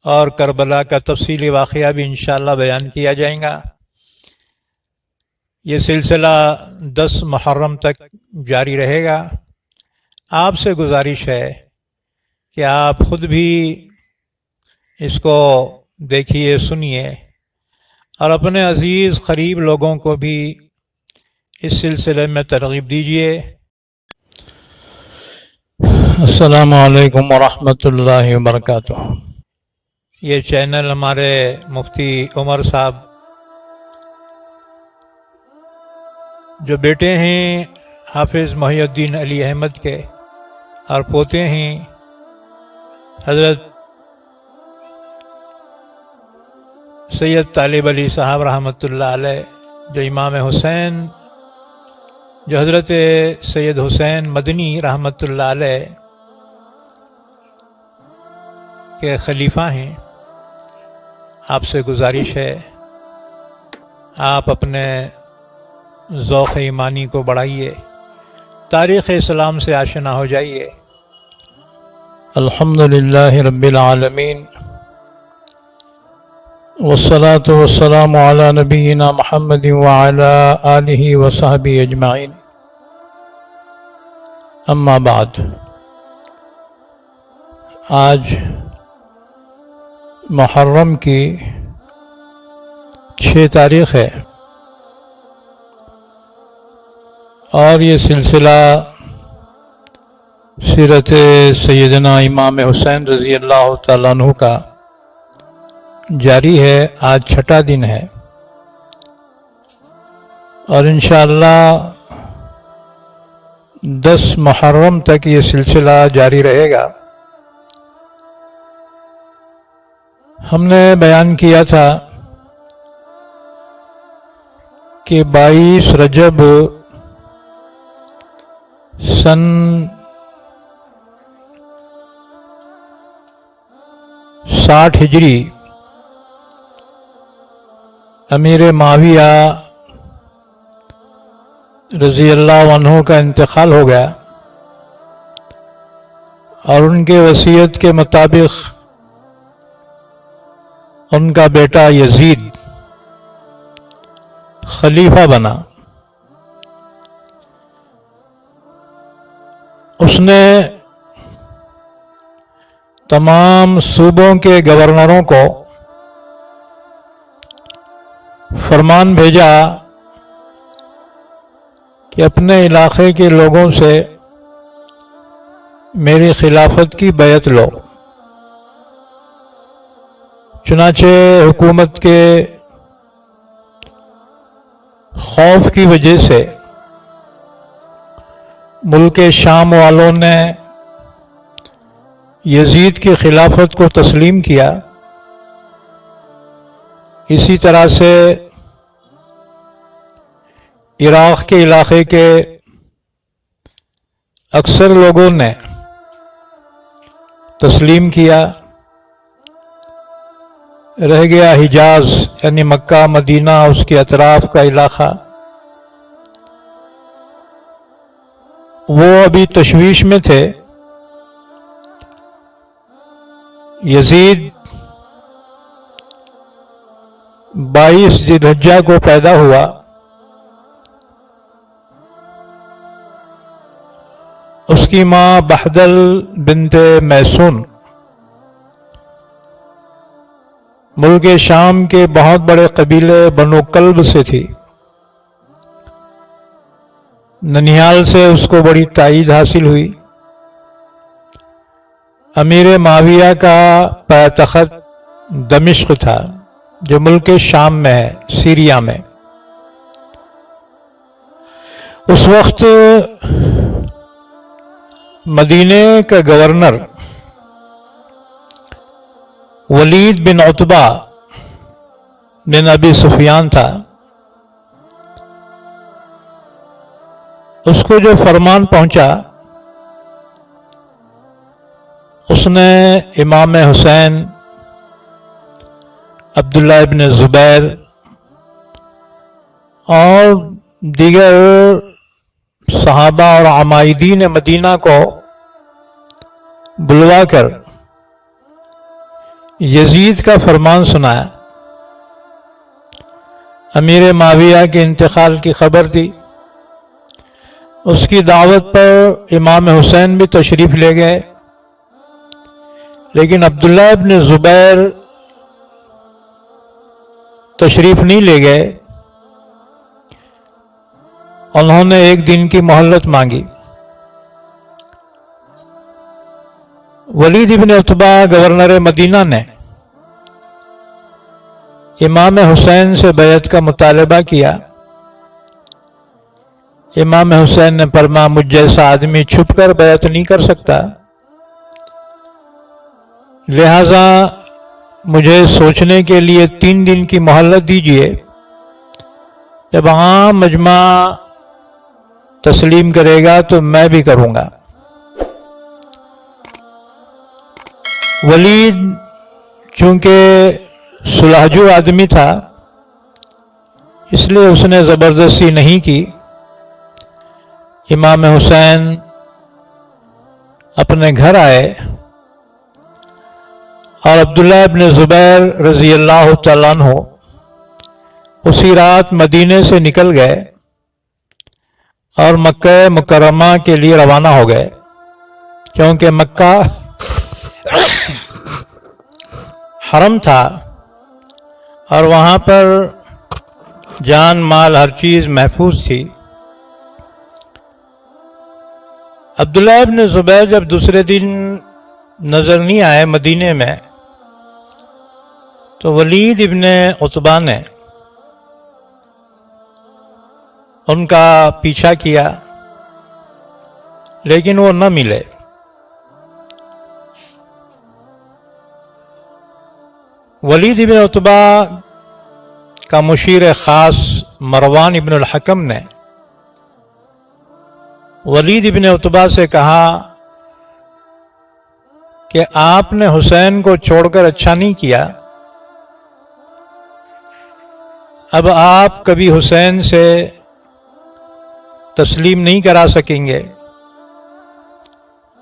اور کربلا کا تفصیلی واقعہ بھی انشاءاللہ بیان کیا جائے گا۔ یہ سلسلہ 10 محرم تک جاری رہے گا۔ آپ سے گزارش ہے کہ آپ خود بھی اس کو دیکھیے، سنیے، اور اپنے عزیز قریب لوگوں کو بھی اس سلسلے میں ترغیب دیجیے۔ السلام علیکم ورحمۃ اللہ وبرکاتہ۔ یہ چینل ہمارے مفتی عمر صاحب جو بیٹے ہیں حافظ محی الدین علی احمد کے اور پوتے ہیں حضرت سید طالب علی صاحب رحمۃ اللہ علیہ، جو امام حسین، جو حضرت سید حسین مدنی رحمۃ اللہ علیہ کے خلیفہ ہیں۔ آپ سے گزارش ہے آپ اپنے ذوق ایمانی کو بڑھائیے، تاریخ اسلام سے آشنا ہو جائیے۔ الحمدللہ رب العالمین، والصلاة والسلام علی نبینا محمد وعلی آلہ وصحبہ اجمعین، اما بعد۔ آج محرم کی 6 تاریخ ہے، اور یہ سلسلہ سیرت سیدنا امام حسین رضی اللہ تعالیٰ عنہ کا جاری ہے۔ آج 6واں دن ہے، اور انشاءاللہ 10 محرم تک یہ سلسلہ جاری رہے گا۔ ہم نے بیان کیا تھا کہ 22 رجب سن 60 ہجری امیر معاویہ رضی اللہ عنہ کا انتقال ہو گیا، اور ان کے وصیت کے مطابق ان کا بیٹا یزید خلیفہ بنا۔ اس نے تمام صوبوں کے گورنروں کو فرمان بھیجا کہ اپنے علاقے کے لوگوں سے میری خلافت کی بیعت لو۔ چنانچہ حکومت کے خوف کی وجہ سے ملک شام والوں نے یزید کی خلافت کو تسلیم کیا۔ اسی طرح سے عراق کے علاقے کے اکثر لوگوں نے تسلیم کیا۔ رہ گیا حجاز یعنی مکہ مدینہ، اس کے اطراف کا علاقہ، وہ ابھی تشویش میں تھے۔ یزید 22 ذی الحجہ کو پیدا ہوا۔ اس کی ماں بہدل بنت میسون ملک شام کے بہت بڑے قبیلے بنو کلب سے تھی۔ ننیال سے اس کو بڑی تائید حاصل ہوئی۔ امیر معاویہ کا پائتخت دمشق تھا، جو ملک شام میں ہے، سیریا میں۔ اس وقت مدینے کا گورنر ولید بن عتبہ بن ابی سفیان تھا۔ اس کو جو فرمان پہنچا، اس نے امام حسین، عبداللہ ابن زبیر اور دیگر صحابہ اور عمائدین مدینہ کو بلوا کر یزید کا فرمان سنایا، امیر معاویہ کے انتقال کی خبر دی، اس کی دعوت پر امام حسین بھی تشریف لے گئے، لیکن عبداللہ ابن زبیر تشریف نہیں لے گئے۔ انہوں نے ایک دن کی مہلت مانگی۔ ولید ابن عتبہ گورنر مدینہ نے امام حسین سے بیعت کا مطالبہ کیا۔ امام حسین نے فرمایا مجھ جیسا آدمی چھپ کر بیعت نہیں کر سکتا، لہذا مجھے سوچنے کے لیے 3 دن کی مہلت دیجیے، جب عام مجمع تسلیم کرے گا تو میں بھی کروں گا۔ ولید چونکہ سلحجو آدمی تھا، اس لیے اس نے زبردستی نہیں کی۔ امام حسین اپنے گھر آئے اور عبداللہ ابن زبیر رضی اللہ تعالیٰ عنہ اسی رات مدینے سے نکل گئے اور مکہ مکرمہ کے لیے روانہ ہو گئے، کیونکہ مکہ حرم تھا اور وہاں پر جان مال ہر چیز محفوظ تھی۔ عبداللہ ابن زبیر جب دوسرے دن نظر نہیں آئے مدینے میں، تو ولید ابن عتبہ نے ان کا پیچھا کیا، لیکن وہ نہ ملے۔ ولید ابن عتبہ کا مشیر خاص مروان ابن الحکم نے ولید ابن عتبہ سے کہا کہ آپ نے حسین کو چھوڑ کر اچھا نہیں کیا، اب آپ کبھی حسین سے تسلیم نہیں کرا سکیں گے،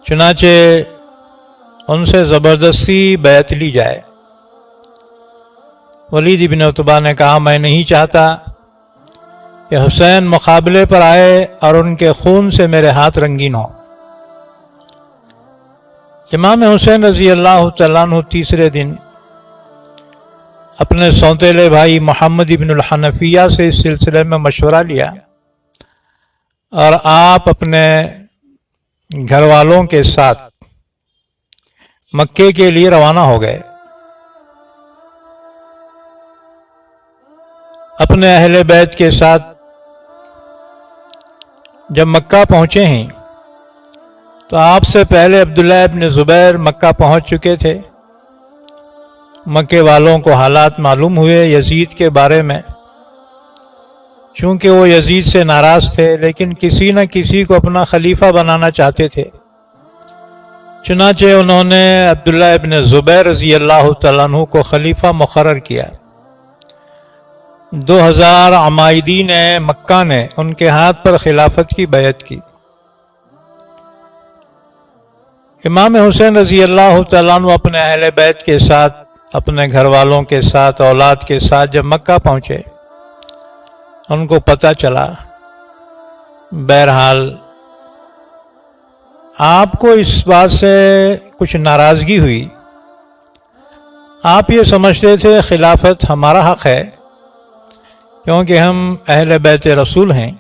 چنانچہ ان سے زبردستی بیعت لی جائے۔ ولید ابن عتبہ نے کہا میں نہیں چاہتا کہ حسین مقابلے پر آئے اور ان کے خون سے میرے ہاتھ رنگین ہوں۔ امام حسین رضی اللہ تعالیٰ عنہ تیسرے دن اپنے سوتیلے بھائی محمد ابن الحنفیہ سے اس سلسلے میں مشورہ لیا اور آپ اپنے گھر والوں کے ساتھ مکے کے لیے روانہ ہو گئے۔ اپنے اہل بیت کے ساتھ جب مکہ پہنچے ہیں تو آپ سے پہلے عبداللہ ابن زبیر مکہ پہنچ چکے تھے۔ مکے والوں کو حالات معلوم ہوئے یزید کے بارے میں، چونکہ وہ یزید سے ناراض تھے لیکن کسی نہ کسی کو اپنا خلیفہ بنانا چاہتے تھے، چنانچہ انہوں نے عبداللہ ابن زبیر رضی اللہ تعالیٰ عنہ کو خلیفہ مقرر کیا۔ 2000 عمائدین مکہ نے ان کے ہاتھ پر خلافت کی بیعت کی۔ امام حسین رضی اللہ تعالیٰ عنہ اپنے اہل بیت کے ساتھ، اپنے گھر والوں کے ساتھ، اولاد کے ساتھ جب مکہ پہنچے، ان کو پتہ چلا۔ بہرحال آپ کو اس بات سے کچھ ناراضگی ہوئی، آپ یہ سمجھتے تھے خلافت ہمارا حق ہے کیونکہ ہم اہل بیت رسول ہیں،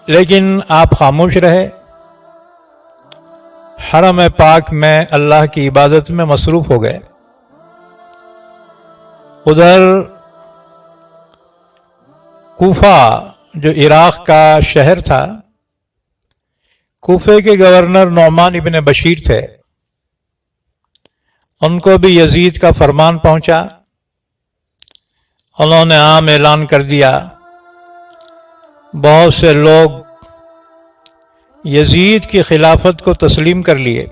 لیکن آپ خاموش رہے، حرم پاک میں اللہ کی عبادت میں مصروف ہو گئے۔ ادھر کوفہ جو عراق کا شہر تھا، کوفے کے گورنر نعمان ابن بشیر تھے، ان کو بھی یزید کا فرمان پہنچا۔ انہوں نے عام اعلان کر دیا، بہت سے لوگ یزید کی خلافت کو تسلیم کر لیے،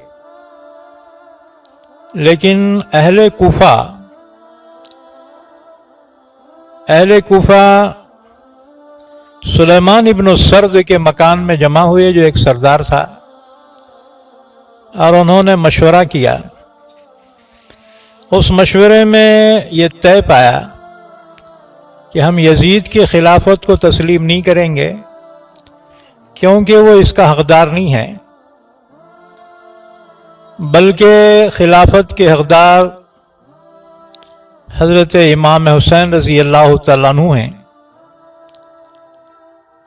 لیکن اہل کوفہ سلیمان ابن السرد کے مکان میں جمع ہوئے، جو ایک سردار تھا۔ اور انہوں نے مشورہ کیا. اس مشورے میں یہ طے پایا کہ ہم یزید کی خلافت کو تسلیم نہیں کریں گے کیونکہ وہ اس کا حقدار نہیں ہے، بلکہ خلافت کے حقدار حضرت امام حسین رضی اللہ تعالیٰ عنہ ہیں.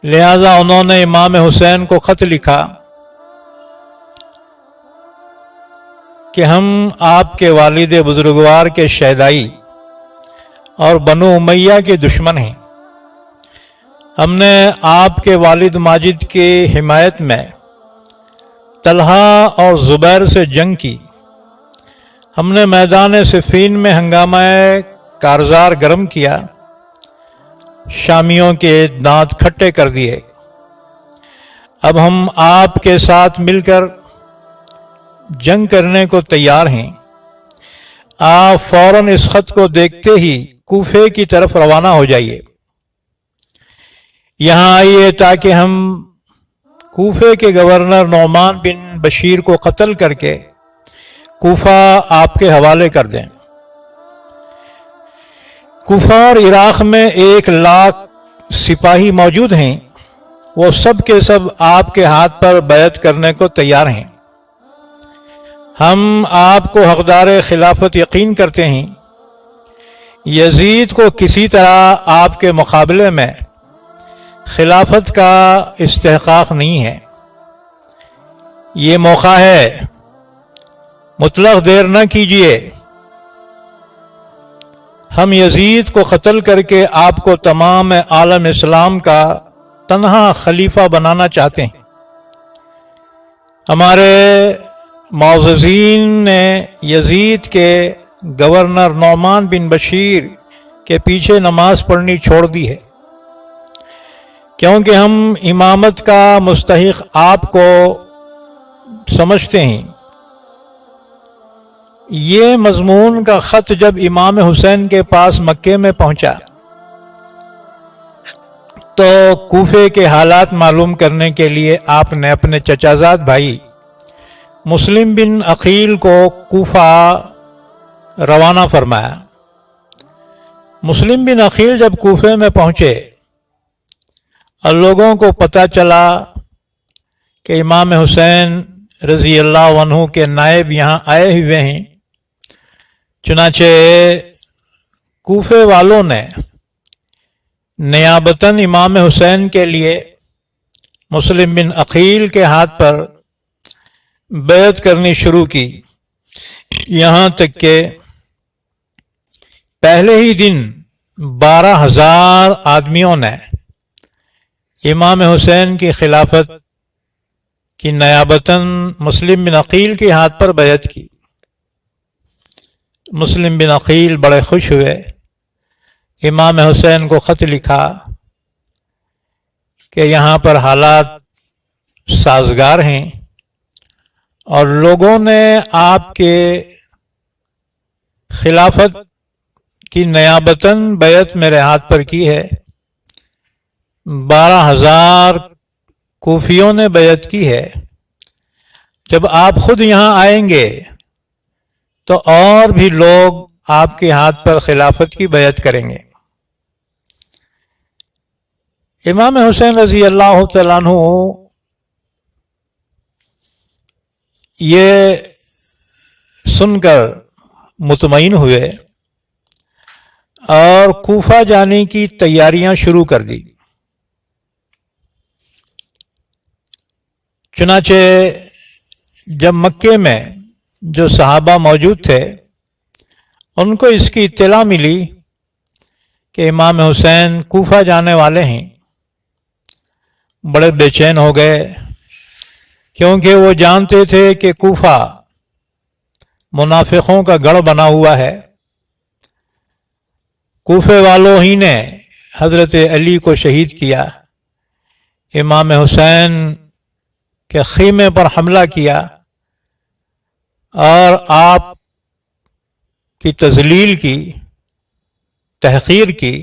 لہذا انہوں نے امام حسین کو خط لکھا کہ ہم آپ کے والد بزرگوار کے شیدائی اور بنو امیہ کے دشمن ہیں. ہم نے آپ کے والد ماجد کی حمایت میں طلحہ اور زبیر سے جنگ کی. ہم نے میدان صفین میں ہنگامہ کارزار گرم کیا، شامیوں کے دانت کھٹے کر دیے. اب ہم آپ کے ساتھ مل کر جنگ کرنے کو تیار ہیں. آپ فوراً اس خط کو دیکھتے ہی کوفے کی طرف روانہ ہو جائیے. یہاں آئیے تاکہ ہم کوفے کے گورنر نعمان بن بشیر کو قتل کر کے کوفہ آپ کے حوالے کر دیں. کوفہ اور عراق میں 1,00,000 سپاہی موجود ہیں، وہ سب کے سب آپ کے ہاتھ پر بیعت کرنے کو تیار ہیں. ہم آپ کو حقدار خلافت یقین کرتے ہیں. یزید کو کسی طرح آپ کے مقابلے میں خلافت کا استحقاق نہیں ہے. یہ موقع ہے، مطلق دیر نہ کیجیے. ہم یزید کو قتل کر کے آپ کو تمام عالم اسلام کا تنہا خلیفہ بنانا چاہتے ہیں. ہمارے معززین نے یزید کے گورنر نعمان بن بشیر کے پیچھے نماز پڑھنی چھوڑ دی ہے کیونکہ ہم امامت کا مستحق آپ کو سمجھتے ہیں. یہ مضمون کا خط جب امام حسین کے پاس مکے میں پہنچا تو کوفے کے حالات معلوم کرنے کے لیے آپ نے اپنے چچازاد بھائی مسلم بن عقیل کو کوفہ روانہ فرمایا. مسلم بن عقیل جب کوفے میں پہنچے اور لوگوں کو پتہ چلا کہ امام حسین رضی اللہ عنہ کے نائب یہاں آئے ہوئے ہیں، چنانچہ کوفے والوں نے نیابتاً امام حسین کے لیے مسلم بن عقیل کے ہاتھ پر بیعت کرنی شروع کی. یہاں تک کہ پہلے ہی دن 12,000 آدمیوں نے امام حسین کی خلافت کی نیابتاً مسلم بن عقیل کے ہاتھ پر بیعت کی. مسلم بن عقیل بڑے خوش ہوئے، امام حسین کو خط لکھا کہ یہاں پر حالات سازگار ہیں اور لوگوں نے آپ کے خلافت کی نیابتاً بیعت میرے ہاتھ پر کی ہے. 12,000 کوفیوں نے بیعت کی ہے. جب آپ خود یہاں آئیں گے تو اور بھی لوگ آپ کے ہاتھ پر خلافت کی بیعت کریں گے. امام حسین رضی اللہ تعالیٰ عنہ یہ سن کر مطمئن ہوئے اور کوفہ جانے کی تیاریاں شروع کر دی. چنانچہ جب مکے میں جو صحابہ موجود تھے ان کو اس کی اطلاع ملی کہ امام حسین کوفہ جانے والے ہیں، بڑے بے چین ہو گئے کیونکہ وہ جانتے تھے کہ کوفہ منافقوں کا گڑھ بنا ہوا ہے. کوفے والوں ہی نے حضرت علی کو شہید کیا، امام حسین کے خیمے پر حملہ کیا اور آپ کی تذلیل کی، تحقیر کی.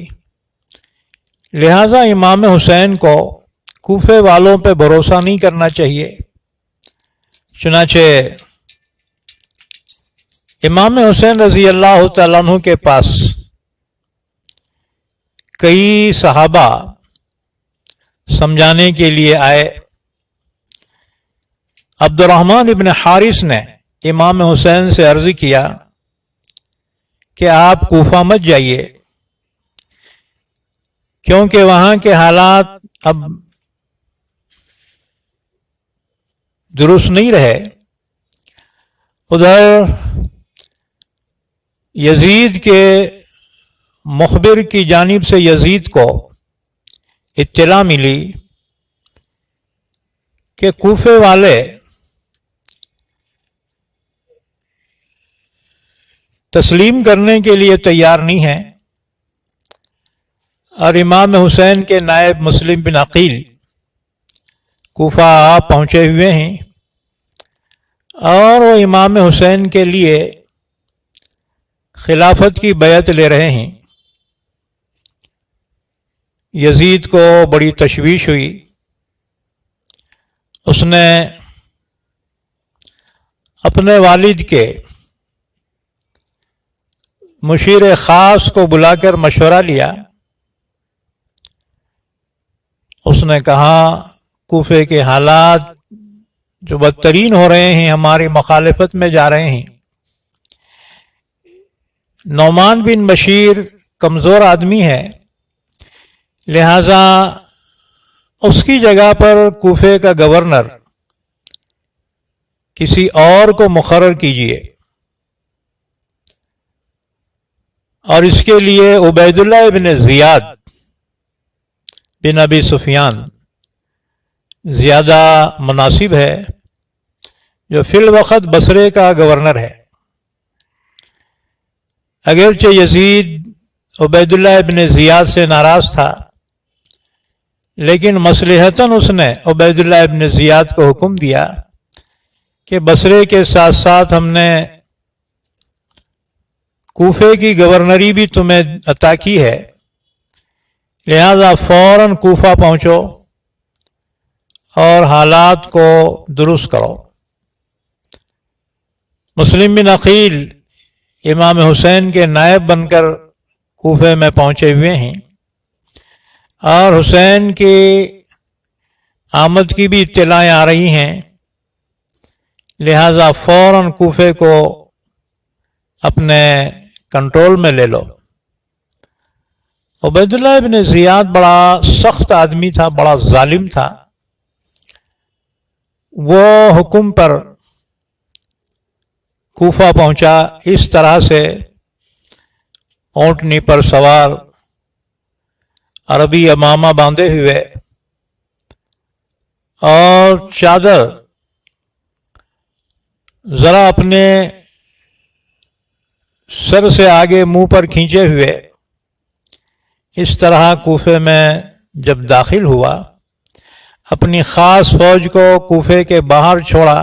لہذا امام حسین کو کوفے والوں پہ بھروسہ نہیں کرنا چاہیے. چنانچہ امام حسین رضی اللہ تعالیٰ عنہ کے پاس کئی صحابہ سمجھانے کے لیے آئے۔ عبد الرحمن ابن حارث نے امام حسین سے عرض کیا کہ آپ کوفہ مت جائیے، کیونکہ وہاں کے حالات اب درست نہیں رہے۔ ادھر یزید کے مخبر کی جانب سے یزید کو اطلاع ملی کہ کوفے والے تسلیم کرنے کے لیے تیار نہیں ہیں، اور امام حسین کے نائب مسلم بن عقیل کوفہ آپ پہنچے ہوئے ہیں، اور وہ امام حسین کے لیے خلافت کی بیعت لے رہے ہیں۔ یزید کو بڑی تشویش ہوئی، اس نے اپنے والد کے مشیر خاص کو بلا کر مشورہ لیا۔ اس نے کہا کوفے کے حالات جو بدترین ہو رہے ہیں، ہماری مخالفت میں جا رہے ہیں۔ نعمان بن بشیر کمزور آدمی ہے، لہذا اس کی جگہ پر کوفے کا گورنر کسی اور کو مقرر کیجیے، اور اس کے لیے عبید اللہ ابن زیاد بن ابی سفیان زیادہ مناسب ہے، جو فی الوقت بصرے کا گورنر ہے۔ اگرچہ یزید عبید اللہ ابن زیاد سے ناراض تھا، لیکن مصلحتاً اس نے عبید اللہ ابن زیاد کو حکم دیا کہ بصرے کے ساتھ ساتھ ہم نے کوفے کی گورنری بھی تمہیں عطا کی ہے، لہذا فوراً کوفہ پہنچو اور حالات کو درست کرو۔ مسلم بن عقیل امام حسین کے نائب بن کر کوفے میں پہنچے ہوئے ہیں، اور حسین کی آمد کی بھی اطلاعیں آ رہی ہیں، لہذا فوراً کوفے کو اپنے کنٹرول میں لے لو۔ عبید اللہ ابن زیاد بڑا سخت آدمی تھا، بڑا ظالم تھا۔ وہ حکم پر کوفہ پہنچا اس طرح سے، اونٹنی پر سوار، عربی امامہ باندھے ہوئے، اور چادر ذرا اپنے سر سے آگے منہ پر کھینچے ہوئے، اس طرح کوفے میں جب داخل ہوا، اپنی خاص فوج کو کوفے کے باہر چھوڑا۔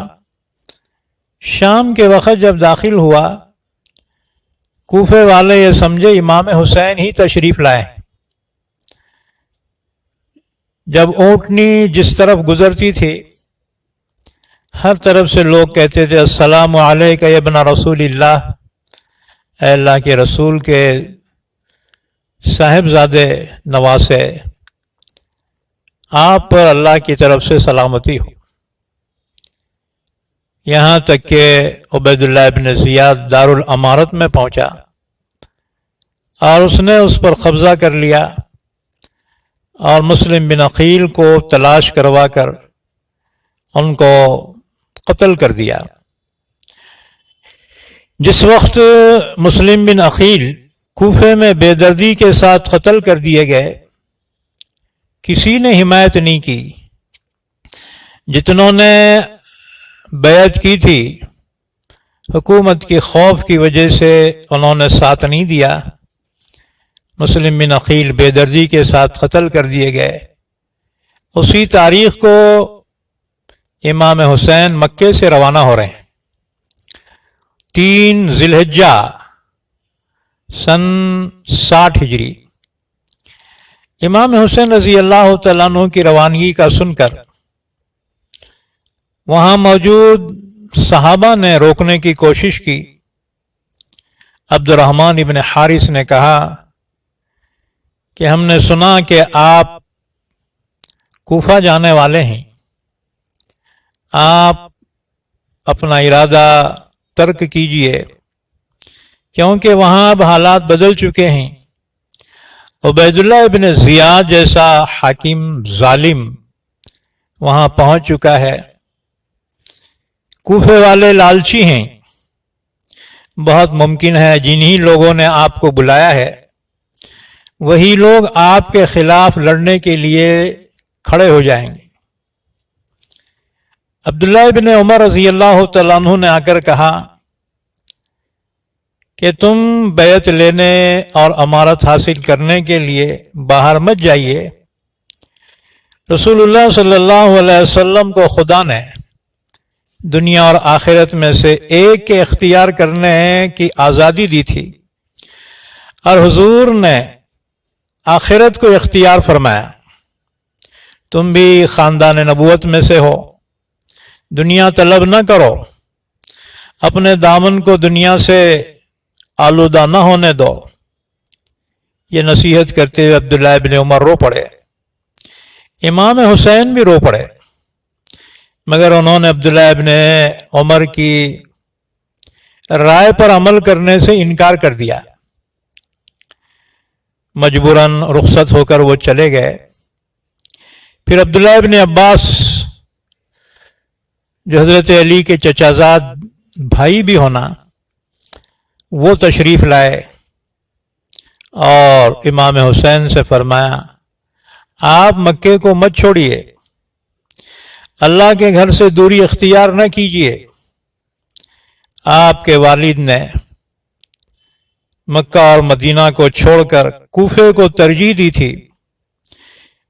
شام کے وقت جب داخل ہوا، کوفے والے یہ سمجھے امام حسین ہی تشریف لائے۔ جب اونٹنی جس طرف گزرتی تھی، ہر طرف سے لوگ کہتے تھے السلام علیک یا ابن رسول اللہ، اے اللہ کے رسول کے صاحبزادے نواسے، آپ پر اللہ کی طرف سے سلامتی ہو۔ یہاں تک کہ عبید اللہ ابن زیاد دارالامارت میں پہنچا، اور اس نے اس پر قبضہ کر لیا، اور مسلم بن عقیل کو تلاش کروا کر ان کو قتل کر دیا۔ جس وقت مسلم بن عقیل کوفے میں بے دردی کے ساتھ قتل کر دیے گئے، کسی نے حمایت نہیں کی۔ جتنوں نے بیعت کی تھی، حکومت کے خوف کی وجہ سے انہوں نے ساتھ نہیں دیا۔ مسلم بن عقیل بے دردی کے ساتھ قتل کر دیے گئے۔ اسی تاریخ کو امام حسین مکے سے روانہ ہو رہے ہیں، 3 ذی الحجہ سن 60 ہجری۔ امام حسین رضی اللہ تعالیٰ عنہ کی روانگی کا سن کر وہاں موجود صحابہ نے روکنے کی کوشش کی، عبد الرحمن ابن حارث نے کہا کہ ہم نے سنا کہ آپ کوفہ جانے والے ہیں، آپ اپنا ارادہ ترک کیجئے کیونکہ وہاں اب حالات بدل چکے ہیں۔ عبید اللہ ابن زیاد جیسا حاکم ظالم وہاں پہنچ چکا ہے۔ کوفے والے لالچی ہیں، بہت ممکن ہے جنہی لوگوں نے آپ کو بلایا ہے وہی لوگ آپ کے خلاف لڑنے کے لیے کھڑے ہو جائیں گے۔ عبداللہ ابن عمر رضی اللہ تعالیٰ عنہ نے آ کر کہا کہ تم بیعت لینے اور امارت حاصل کرنے کے لیے باہر مت جائیے، رسول اللہ صلی اللہ علیہ وسلم کو خدا نے دنیا اور آخرت میں سے ایک کے اختیار کرنے کی آزادی دی تھی، اور حضور نے آخرت کو اختیار فرمایا۔ تم بھی خاندان نبوت میں سے ہو، دنیا طلب نہ کرو، اپنے دامن کو دنیا سے آلودہ نہ ہونے دو۔ یہ نصیحت کرتے ہوئے عبداللہ ابن عمر رو پڑے، امام حسین بھی رو پڑے، مگر انہوں نے عبداللہ ابن عمر کی رائے پر عمل کرنے سے انکار کر دیا۔ مجبوراً رخصت ہو کر وہ چلے گئے۔ پھر عبداللہ ابن عباس جو حضرت علی کے چچا زاد بھائی بھی ہونا، وہ تشریف لائے اور امام حسین سے فرمایا آپ مکے کو مت چھوڑیے، اللہ کے گھر سے دوری اختیار نہ کیجیے۔ آپ کے والد نے مکہ اور مدینہ کو چھوڑ کر کوفے کو ترجیح دی تھی،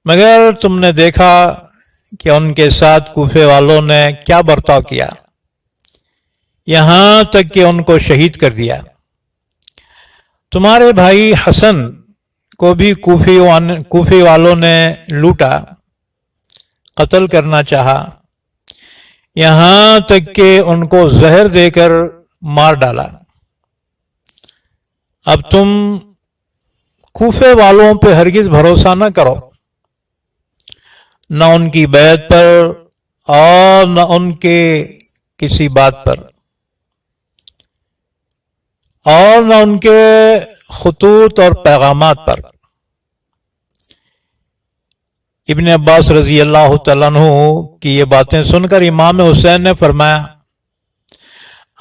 مگر تم نے دیکھا کہ ان کے ساتھ کوفے والوں نے کیا برتاؤ کیا، یہاں تک کہ ان کو شہید کر دیا۔ تمہارے بھائی حسن کو بھی کوفی والوں نے لوٹا، قتل کرنا چاہا، یہاں تک کہ ان کو زہر دے کر مار ڈالا۔ اب تم کوفے والوں پہ ہرگز بھروسہ نہ کرو، نہ ان کی بیعت پر اور نہ ان کے کسی بات پر، اور نہ ان کے خطوط اور پیغامات پر۔ ابن عباس رضی اللہ تعالیٰ عنہ کی یہ باتیں سن کر امام حسین نے فرمایا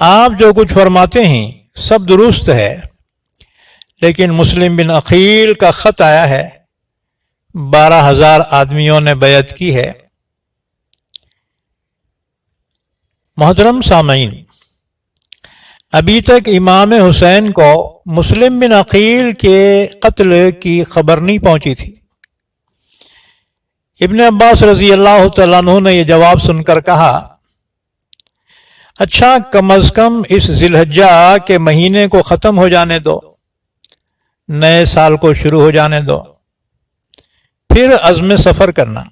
آپ جو کچھ فرماتے ہیں سب درست ہے، لیکن مسلم بن عقیل کا خط آیا ہے، 12,000 آدمیوں نے بیعت کی ہے۔ محترم سامعین، ابھی تک امام حسین کو مسلم بن عقیل کے قتل کی خبر نہیں پہنچی تھی۔ ابن عباس رضی اللہ تعالیٰ عنہ نے یہ جواب سن کر کہا اچھا کم از کم اس ذی الحجہ کے مہینے کو ختم ہو جانے دو، نئے سال کو شروع ہو جانے دو، پھر عزم سفر کرنا۔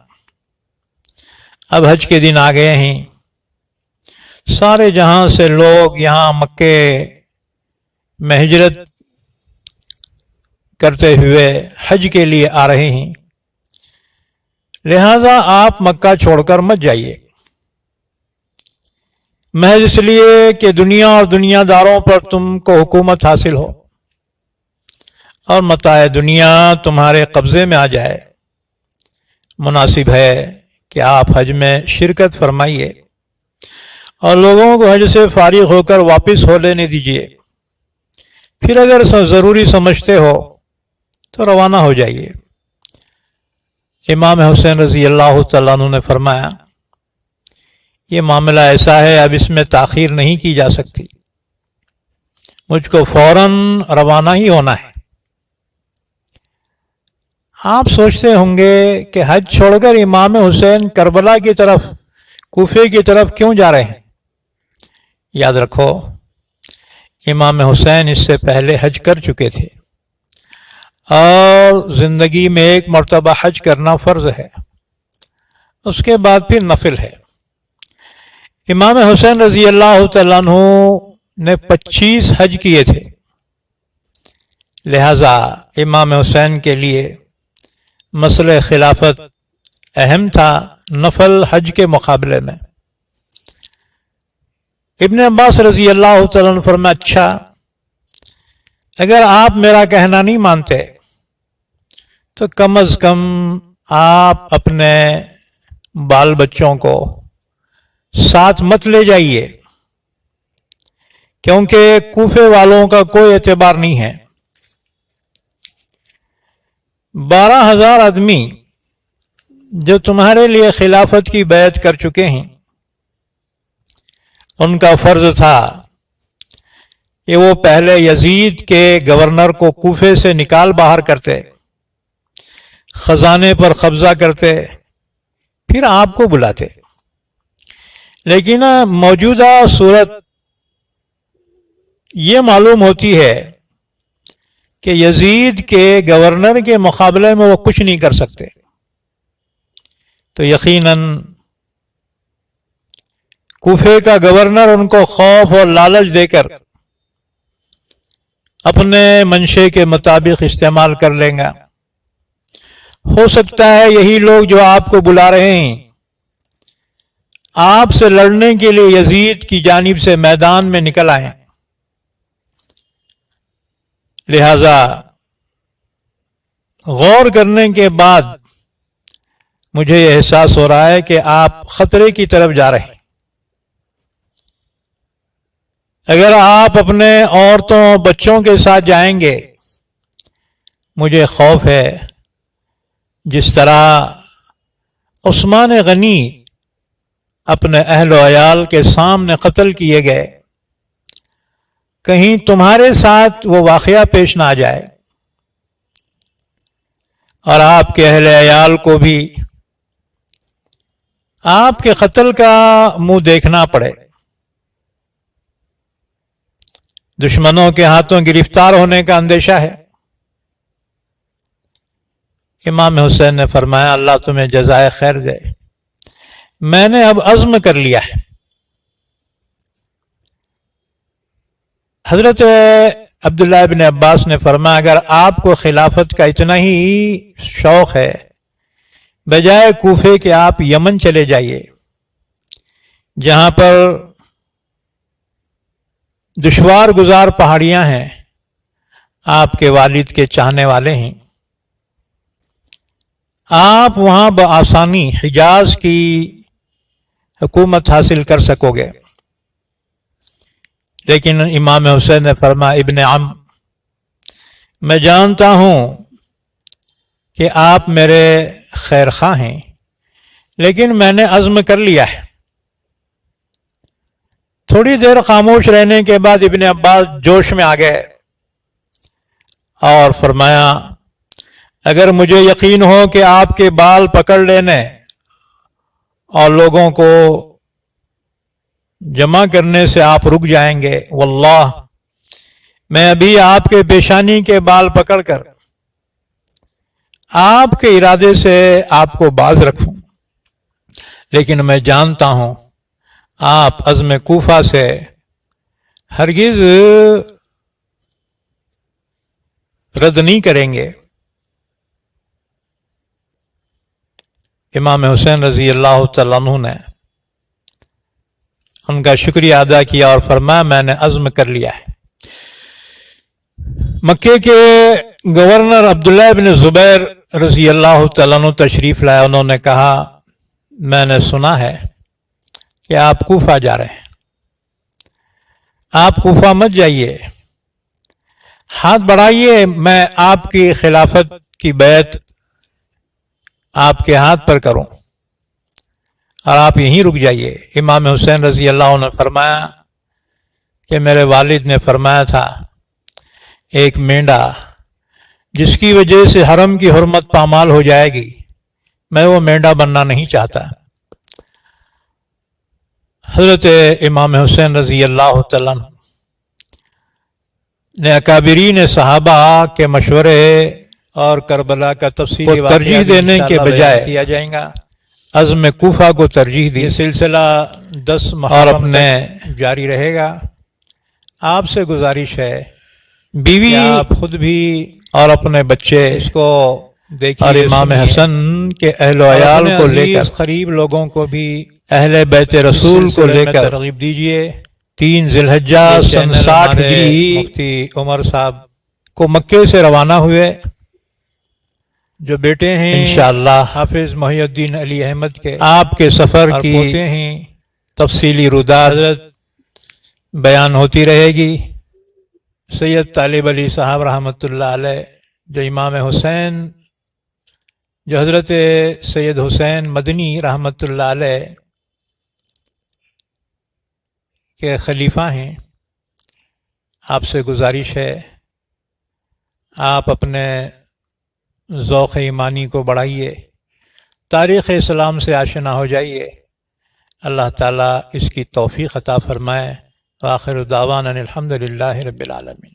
اب حج کے دن آ گئے ہیں، سارے جہاں سے لوگ یہاں مکے میں ہجرت کرتے ہوئے حج کے لیے آ رہے ہیں، لہذا آپ مکہ چھوڑ کر مت جائیے، محض اس لیے کہ دنیا اور دنیا داروں پر تم کو حکومت حاصل ہو اور متاع دنیا تمہارے قبضے میں آ جائے۔ مناسب ہے کہ آپ حج میں شرکت فرمائیے اور لوگوں کو حج سے فارغ ہو کر واپس ہو لینے دیجیے، پھر اگر ضروری سمجھتے ہو تو روانہ ہو جائیے۔ امام حسین رضی اللہ تعالیٰ عنہ نے فرمایا یہ معاملہ ایسا ہے اب اس میں تاخیر نہیں کی جا سکتی، مجھ کو فوراً روانہ ہی ہونا ہے۔ آپ سوچتے ہوں گے کہ حج چھوڑ کر امام حسین کربلا کی طرف، کوفے کی طرف کیوں جا رہے ہیں؟ یاد رکھو امام حسین اس سے پہلے حج کر چکے تھے اور زندگی میں ایک مرتبہ حج کرنا فرض ہے، اس کے بعد پھر نفل ہے۔ امام حسین رضی اللہ تعالیٰ عنہ نے 25 حج کیے تھے، لہذا امام حسین کے لیے مسئلہ خلافت اہم تھا نفل حج کے مقابلے میں۔ ابن عباس رضی اللہ تعالیٰ عنہ فرمایا اچھا اگر آپ میرا کہنا نہیں مانتے تو کم از کم آپ اپنے بال بچوں کو ساتھ مت لے جائیے، کیونکہ کوفے والوں کا کوئی اعتبار نہیں ہے۔ 12,000 آدمی جو تمہارے لیے خلافت کی بیعت کر چکے ہیں، ان کا فرض تھا کہ وہ پہلے یزید کے گورنر کو کوفے سے نکال باہر کرتے، خزانے پر قبضہ کرتے، پھر آپ کو بلاتے۔ لیکن موجودہ صورت یہ معلوم ہوتی ہے کہ یزید کے گورنر کے مقابلے میں وہ کچھ نہیں کر سکتے، تو یقیناً کوفے کا گورنر ان کو خوف اور لالچ دے کر اپنے منشے کے مطابق استعمال کر لیں گا۔ ہو سکتا ہے یہی لوگ جو آپ کو بلا رہے ہیں آپ سے لڑنے کے لیے یزید کی جانب سے میدان میں نکل آئیں، لہذا غور کرنے کے بعد مجھے یہ احساس ہو رہا ہے کہ آپ خطرے کی طرف جا رہے ہیں۔ اگر آپ اپنے عورتوں اور بچوں کے ساتھ جائیں گے، مجھے خوف ہے جس طرح عثمان غنی اپنے اہل و عیال کے سامنے قتل کیے گئے، کہیں تمہارے ساتھ وہ واقعہ پیش نہ آ جائے اور آپ کے اہل عیال کو بھی آپ کے قتل کا منہ دیکھنا پڑے، دشمنوں کے ہاتھوں گرفتار ہونے کا اندیشہ ہے۔ امام حسین نے فرمایا اللہ تمہیں جزائے خیر دے، میں نے اب عزم کر لیا ہے۔ حضرت عبداللہ ابن عباس نے فرمایا اگر آپ کو خلافت کا اتنا ہی شوق ہے، بجائے کوفے کہ آپ یمن چلے جائیے جہاں پر دشوار گزار پہاڑیاں ہیں، آپ کے والد کے چاہنے والے ہیں، آپ وہاں بآسانی حجاز کی حکومت حاصل کر سکو گے۔ لیکن امام حسین نے فرمایا ابن عم، میں جانتا ہوں کہ آپ میرے خیر خواہ ہیں، لیکن میں نے عزم کر لیا ہے۔ تھوڑی دیر خاموش رہنے کے بعد ابن عباس جوش میں آ گئے اور فرمایا اگر مجھے یقین ہو کہ آپ کے بال پکڑ لینے اور لوگوں کو جمع کرنے سے آپ رک جائیں گے، واللہ میں ابھی آپ کے پیشانی کے بال پکڑ کر آپ کے ارادے سے آپ کو باز رکھوں، لیکن میں جانتا ہوں آپ عزم کوفہ سے ہرگز رد نہیں کریں گے۔ امام حسین رضی اللہ تعالیٰ عنہ نے ان کا شکریہ ادا کیا اور فرمایا میں نے عزم کر لیا ہے۔ مکے کے گورنر عبداللہ بن زبیر رضی اللہ تعالیٰ عنہ تشریف لائے، انہوں نے کہا میں نے سنا ہے کہ آپ کوفہ جا رہے ہیں، آپ کوفہ مت جائیے، ہاتھ بڑھائیے میں آپ کی خلافت کی بیعت آپ کے ہاتھ پر کروں اور آپ یہیں رک جائیے۔ امام حسین رضی اللہ عنہ نے فرمایا کہ میرے والد نے فرمایا تھا ایک مینڈا جس کی وجہ سے حرم کی حرمت پامال ہو جائے گی، میں وہ مینڈا بننا نہیں چاہتا۔ حضرت امام حسین رضی اللہ تعالیٰ عنہ نے اکابرین صحابہ کے مشورے اور کربلا کا تفصیلی ترجیح دینے کے بجائے کیا جائیں گا عزم کوفہ کو ترجیح دی۔ یہ سلسلہ 10 محرم اپنے جاری رہے گا۔ آپ سے گزارش ہے بیوی آپ خود بھی اور اپنے بچے اس کو دیکھیے اور امام حسن کے اہل و عیال کو لے کر قریب لوگوں کو بھی اہل بیت رسول کو لے کر ترغیب دیجیے۔ 3 ذی الحجہ سن 60 ہجری مفتی عمر صاحب کو مکے سے روانہ ہوئے، جو بیٹے ہیں انشاءاللہ حافظ محی الدین علی احمد کے، آپ کے سفر کی ہیں تفصیلی رودات بیان ہوتی رہے گی۔ سید طالب علی صاحب رحمۃ اللہ علیہ، جو امام حسین، جو حضرت سید حسین مدنی رحمۃ اللہ علیہ کے خلیفہ ہیں، آپ سے گزارش ہے آپ اپنے ذوق ایمانی کو بڑھائیے، تاریخ اسلام سے آشنا ہو جائیے۔ اللہ تعالیٰ اس کی توفیق عطا فرمائے۔ وآخر دعوانا الحمد للہ رب العالمین۔